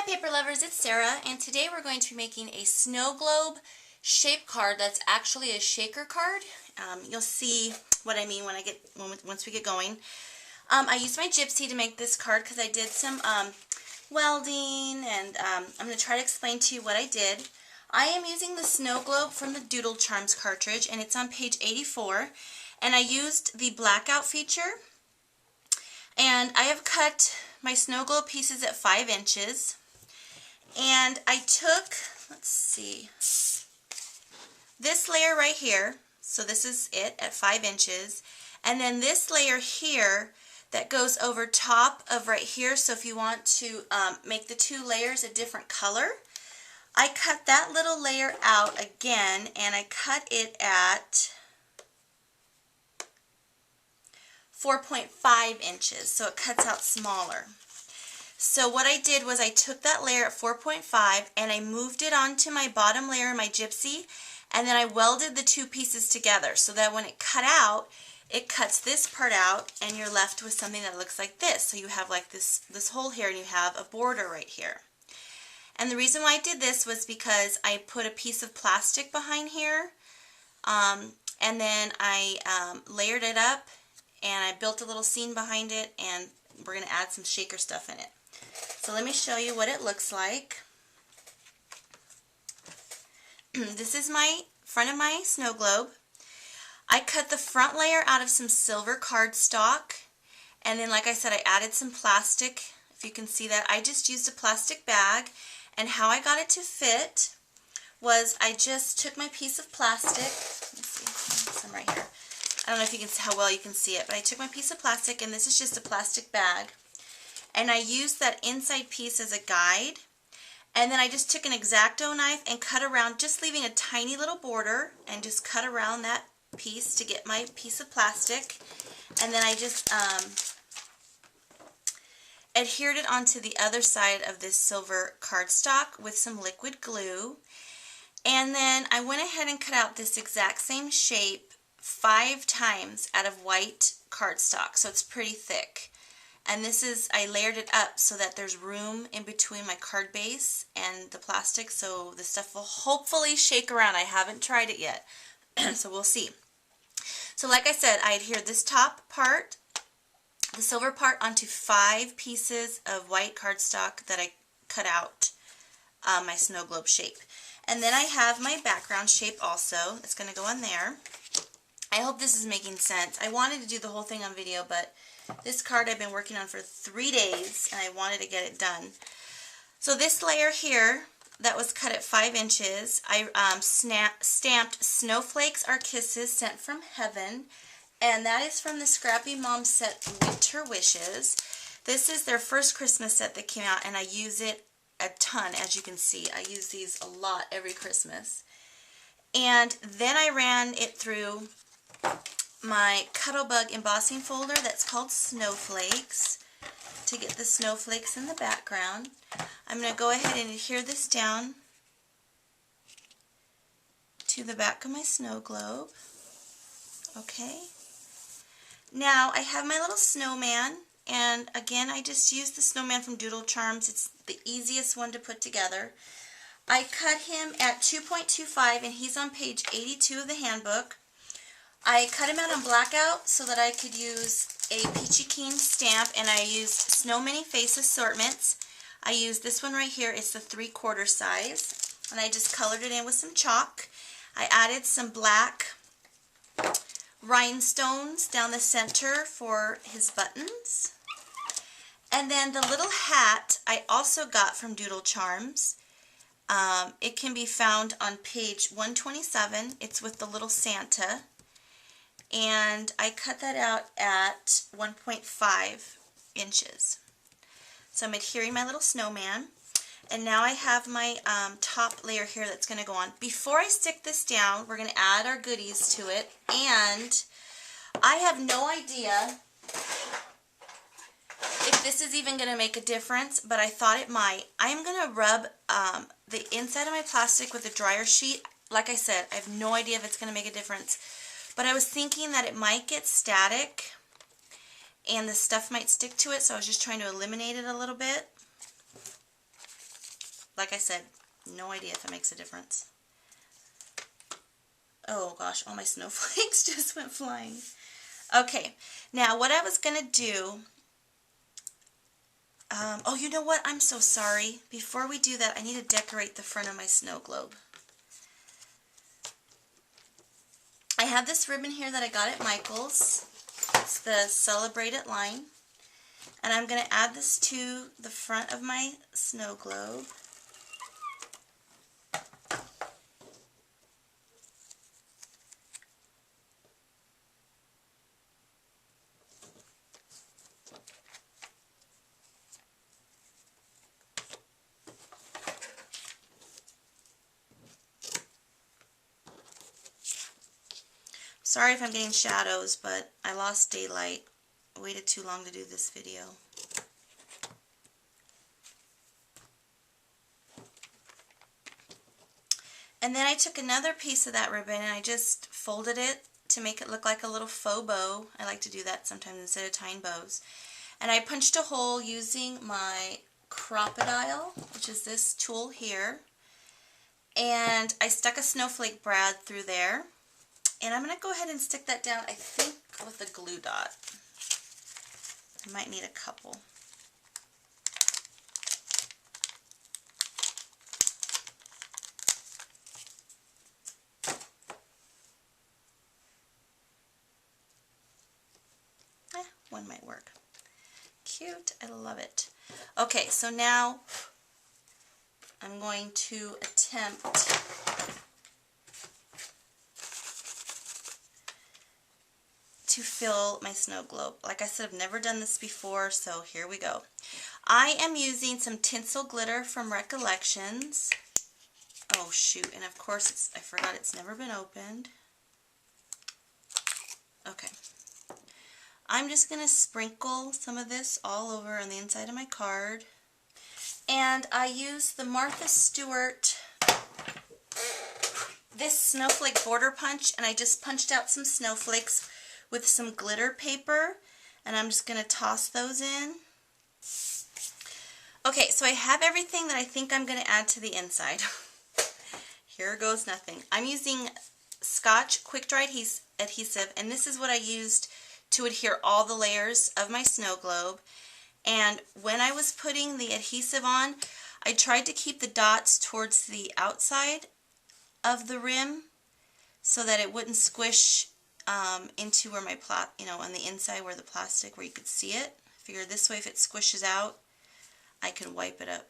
paper lovers, it's Sarah, and today we're going to be making a snow globe shape card that's actually a shaker card. You'll see what I mean once we get going. I used my gypsy to make this card because I did some welding, and I'm going to try to explain to you what I did. I am using the snow globe from the Doodle Charms cartridge, and it's on page 84, and I used the blackout feature, and I have cut my snow globe pieces at 5 inches. And I took, let's see, this layer right here, so this is it at 5 inches, and then this layer here that goes over top of right here, so if you want to make the two layers a different color, I cut that little layer out again, and I cut it at 4.5 inches, so it cuts out smaller. So what I did was I took that layer at 4.5 and I moved it onto my bottom layer in my gypsy, and then I welded the two pieces together so that when it cut out, it cuts this part out and you're left with something that looks like this. So you have like this hole here and you have a border right here. And the reason why I did this was because I put a piece of plastic behind here, and then I layered it up and I built a little scene behind it, and we're going to add some shaker stuff in it. So let me show you what it looks like. This is my front of my snow globe. I cut the front layer out of some silver cardstock, and then like I said, I added some plastic. If you can see that, I just used a plastic bag, and how I got it to fit was I just took my piece of plastic. Let me see, some right here. I don't know if you can see how well you can see it, but I took my piece of plastic, and this is just a plastic bag, and I used that inside piece as a guide, and then I just took an X-Acto knife and cut around, just leaving a tiny little border, and just cut around that piece to get my piece of plastic, and then I just adhered it onto the other side of this silver cardstock with some liquid glue, and then I went ahead and cut out this exact same shape 5 times out of white cardstock, so it's pretty thick. And this is, I layered it up so that there's room in between my card base and the plastic, so the stuff will hopefully shake around. I haven't tried it yet, so we'll see. So like I said, I adhered this top part, the silver part, onto 5 pieces of white cardstock that I cut out my snow globe shape. And then I have my background shape also. It's going to go on there. I hope this is making sense. I wanted to do the whole thing on video, but this card I've been working on for 3 days, and I wanted to get it done. So this layer here that was cut at 5 inches, I stamped Snowflakes Are Kisses Sent from Heaven, and that is from the Scrappy Mom set Winter Wishes. This is their first Christmas set that came out, and I use it a ton, as you can see. I use these a lot every Christmas. And then I ran it through my Cuttlebug embossing folder that's called Snowflakes to get the snowflakes in the background. I'm going to go ahead and adhere this down to the back of my snow globe. Okay. Now I have my little snowman, and again I just used the snowman from Doodle Charms. It's the easiest one to put together. I cut him at 2.25, and he's on page 82 of the handbook. I cut him out on blackout so that I could use a Peachy Keen stamp, and I used Snow Mini Face Assortments. I used this one right here. It's the 3/4 size, and I just colored it in with some chalk. I added some black rhinestones down the center for his buttons. And then the little hat I also got from Doodle Charms. It can be found on page 127. It's with the little Santa. And I cut that out at 1.5 inches. So I'm adhering my little snowman. And now I have my top layer here that's going to go on. Before I stick this down, we're going to add our goodies to it. And I have no idea if this is even going to make a difference, but I thought it might. I am going to rub the inside of my plastic with a dryer sheet. Like I said, I have no idea if it's going to make a difference. But I was thinking that it might get static and the stuff might stick to it, so I was just trying to eliminate it a little bit. like I said, no idea if it makes a difference. Oh gosh, all my snowflakes just went flying. Okay, now what I was going to do, oh, you know what? I'm so sorry. Before we do that, I need to decorate the front of my snow globe. I have this ribbon here that I got at Michael's. It's the Celebrate It line. And I'm going to add this to the front of my snow globe. Sorry if I'm getting shadows, but I lost daylight. I waited too long to do this video. And then I took another piece of that ribbon and I just folded it to make it look like a little faux bow. I like to do that sometimes instead of tying bows. And I punched a hole using my Crocodile, which is this tool here. And I stuck a snowflake brad through there. And I'm going to go ahead and stick that down, I think, with a glue dot. I might need a couple. One might work. Cute. I love it. Okay, so now I'm going to attempt to fill my snow globe. Like I said, I've never done this before, so here we go. I am using some tinsel glitter from Recollections. Oh shoot, and of course I forgot it's never been opened. Okay. I'm just going to sprinkle some of this all over on the inside of my card. And I use the Martha Stewart, this snowflake border punch, and I just punched out some snowflakes with some glitter paper, and I'm just going to toss those in. Okay, so I have everything that I think I'm going to add to the inside. Here goes nothing. I'm using Scotch Quick Dry Adhesive, and this is what I used to adhere all the layers of my snow globe. And when I was putting the adhesive on, I tried to keep the dots towards the outside of the rim so that it wouldn't squish into where my on the inside where the plastic, where you could see it. I figured this way, if it squishes out, I can wipe it up.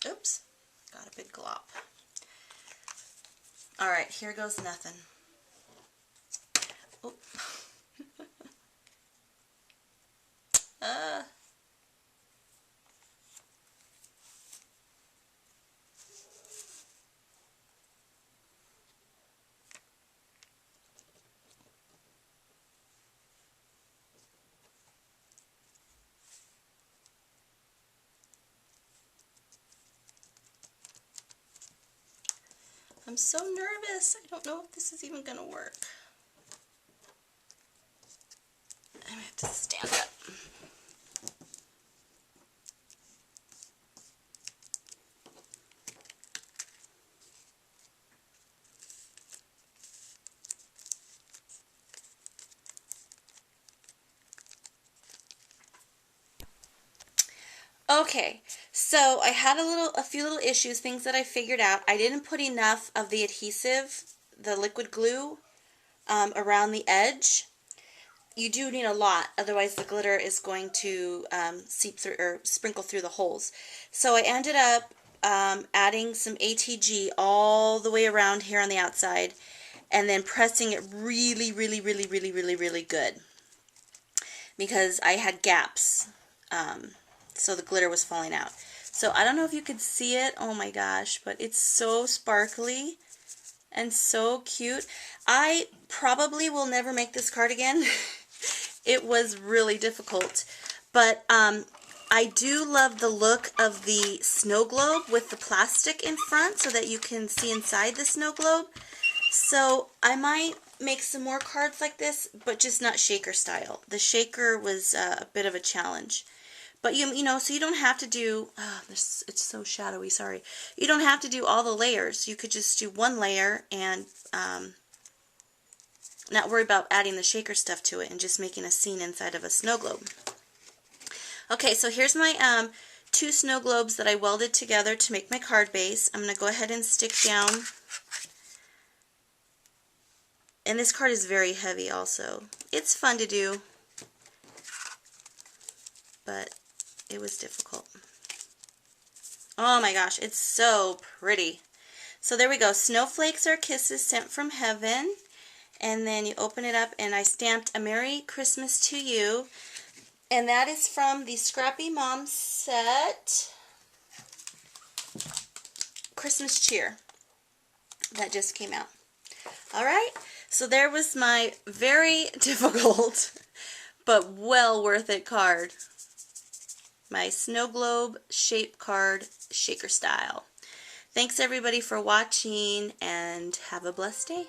Oops, got a big glop. Alright, here goes nothing. Oh. I'm so nervous. I don't know if this is even going to work. I'm going to have to stand up. Okay, so I had a few little issues, things that I figured out. I didn't put enough of the adhesive, the liquid glue, around the edge. You do need a lot, otherwise the glitter is going to seep through or sprinkle through the holes. So I ended up adding some ATG all the way around here on the outside, and then pressing it really, really, really, really, really, really good, because I had gaps. So the glitter was falling out. So I don't know if you could see it. Oh my gosh, but it's so sparkly and so cute. I probably will never make this card again. It was really difficult. But I do love the look of the snow globe with the plastic in front so that you can see inside the snow globe. So I might make some more cards like this, but just not shaker style. The shaker was a bit of a challenge. But you know, so you don't have to do, it's so shadowy, sorry. You don't have to do all the layers. You could just do one layer and not worry about adding the shaker stuff to it and just making a scene inside of a snow globe. Okay, so here's my 2 snow globes that I welded together to make my card base. I'm going to go ahead and stick down. And this card is very heavy also. It's fun to do, but it was difficult. Oh my gosh, it's so pretty. So there we go. Snowflakes are kisses sent from heaven. And then you open it up, and I stamped a Merry Christmas to you. And that is from the Scrappy Mom set Christmas Cheer that just came out. Alright, so there was my very difficult but well worth it card. My snow globe shape card, shaker style. Thanks everybody for watching, and have a blessed day.